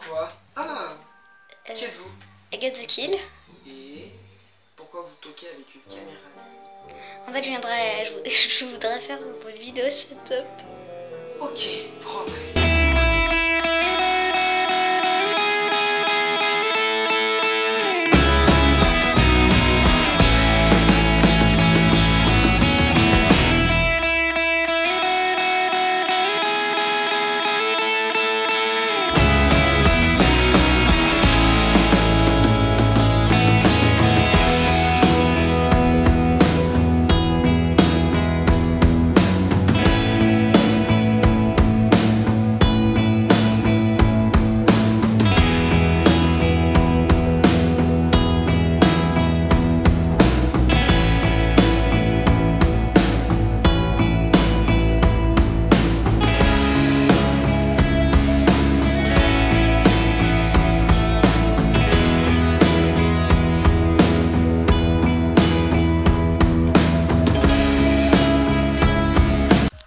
quoi? Ah, qui êtes-vous? Agathe the Kill. Et pourquoi vous toquez avec une caméra? En fait, je voudrais faire une vidéo setup. Ok, rentrez.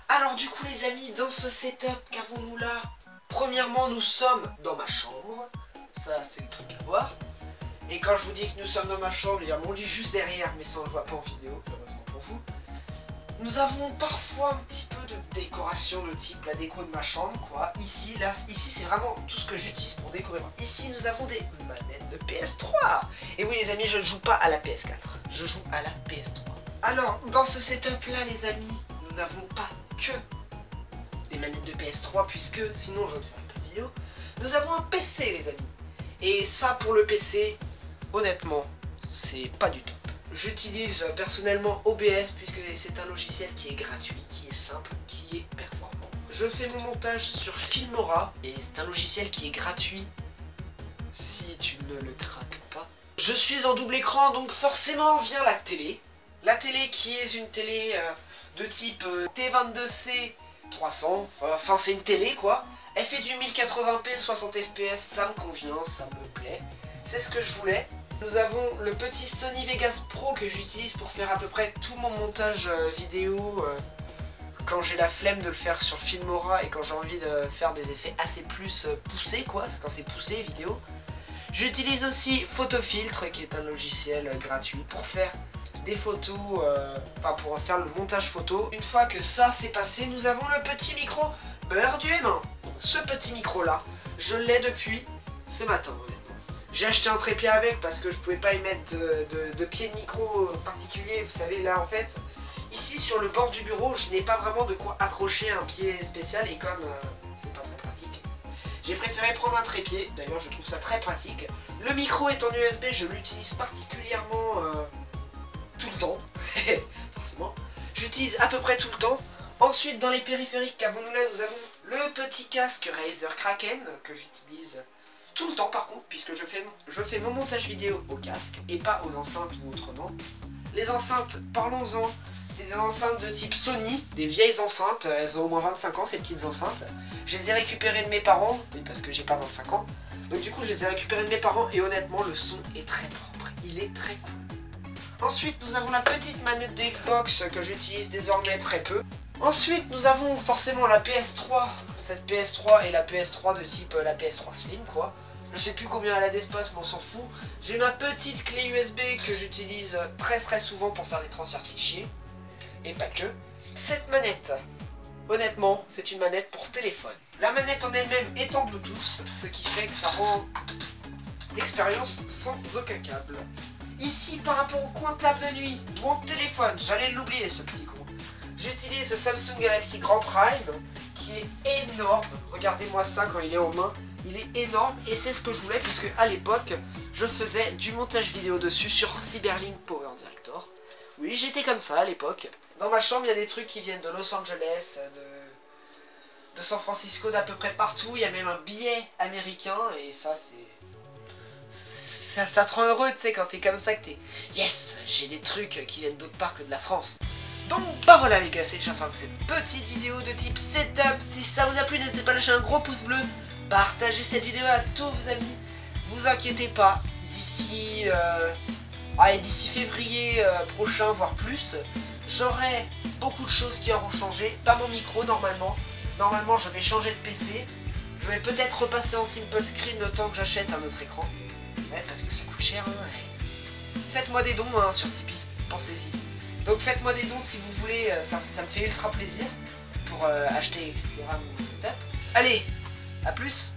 Alors du coup les amis, dans ce setup qu'avons-nous là? Premièrement, nous sommes dans ma chambre. Ça c'est le truc à voir. Et quand je vous dis que nous sommes dans ma chambre, il y a mon lit juste derrière, mais ça on le voit pas en vidéo, heureusement pour vous. Nous avons parfois un petit peu de décoration de type la déco de ma chambre quoi. Ici c'est vraiment tout ce que j'utilise pour décorer. Ici nous avons des manettes de PS3. Et oui les amis, je ne joue pas à la PS4, je joue à la PS3. Alors dans ce setup là les amis, nous n'avons pas que des manettes de PS3 puisque sinon je ne ferai pas de vidéo. Nous avons un PC les amis. Et ça pour le PC, honnêtement, c'est pas du top. J'utilise personnellement OBS puisque c'est un logiciel qui est gratuit, qui est simple, qui est performant. Je fais mon montage sur Filmora et c'est un logiciel qui est gratuit si tu ne le craques pas. Je suis en double écran donc forcément vient la télé. La télé qui est une télé de type T22C 300, enfin c'est une télé quoi. Elle fait du 1080p 60 fps, ça me convient, ça me plaît. C'est ce que je voulais. Nous avons le petit Sony Vegas Pro que j'utilise pour faire à peu près tout mon montage vidéo quand j'ai la flemme de le faire sur Filmora et quand j'ai envie de faire des effets assez plus poussés quoi, quand c'est poussé vidéo. J'utilise aussi Photofiltre qui est un logiciel gratuit pour faire des photos, pour faire le montage photo. Une fois que ça c'est passé, nous avons le petit micro beurre du M1. Ce petit micro là, je l'ai depuis ce matin honnêtement. J'ai acheté un trépied avec parce que je pouvais pas y mettre de pied de micro particulier. Vous savez là en fait, ici sur le bord du bureau, je n'ai pas vraiment de quoi accrocher un pied spécial et comme c'est pas très pratique, j'ai préféré prendre un trépied. D'ailleurs je trouve ça très pratique. Le micro est en USB, je l'utilise particulièrement tout le temps, forcément. J'utilise à peu près tout le temps. Ensuite, dans les périphériques qu'avons-nous là, nous avons le petit casque Razer Kraken que j'utilise tout le temps par contre, puisque je fais mon montage vidéo au casque et pas aux enceintes ou autrement. Les enceintes, parlons-en, c'est des enceintes de type Sony, des vieilles enceintes, elles ont au moins 25 ans ces petites enceintes. Je les ai récupérées de mes parents, oui parce que j'ai pas 25 ans. Donc du coup je les ai récupérées de mes parents et honnêtement le son est très propre, il est très cool. Ensuite, nous avons la petite manette de Xbox que j'utilise désormais très peu. Ensuite, nous avons forcément la PS3. Cette PS3 est la PS3 de type la PS3 Slim, quoi. Je sais plus combien elle a d'espace, mais on s'en fout. J'ai ma petite clé USB que j'utilise très souvent pour faire des transferts de fichiers. Et pas que. Cette manette, honnêtement, c'est une manette pour téléphone. La manette en elle-même est en Bluetooth, ce qui fait que ça rend l'expérience sans aucun câble. Ici, par rapport au coin de table de nuit, mon téléphone, j'allais l'oublier ce petit con. J'utilise ce Samsung Galaxy Grand Prime qui est énorme. Regardez-moi ça quand il est en main. Il est énorme et c'est ce que je voulais puisque à l'époque, je faisais du montage vidéo dessus sur Cyberlink Power Director. Oui, j'étais comme ça à l'époque. Dans ma chambre, il y a des trucs qui viennent de Los Angeles, de San Francisco, d'à peu près partout. Il y a même un billet américain et ça c'est... Ça te rend heureux, tu sais, quand t'es comme ça, que t'es... Yes, j'ai des trucs qui viennent d'autre part que de la France. Donc, bah voilà les gars, c'est déjà la fin de cette petite vidéo de type setup. Si ça vous a plu, n'hésitez pas à lâcher un gros pouce bleu. Partagez cette vidéo à tous vos amis. Vous inquiétez pas, d'ici février prochain, voire plus, j'aurai beaucoup de choses qui auront changé. Pas mon micro, normalement. Normalement, je vais changer de PC. Je vais peut-être repasser en simple screen le temps que j'achète un autre écran. Ouais, parce que ça coûte cher. Hein, ouais. Faites-moi des dons hein, sur Tipeee, pensez-y. Donc faites-moi des dons si vous voulez, ça me fait ultra plaisir pour acheter, etc. mon setup. Allez, à plus.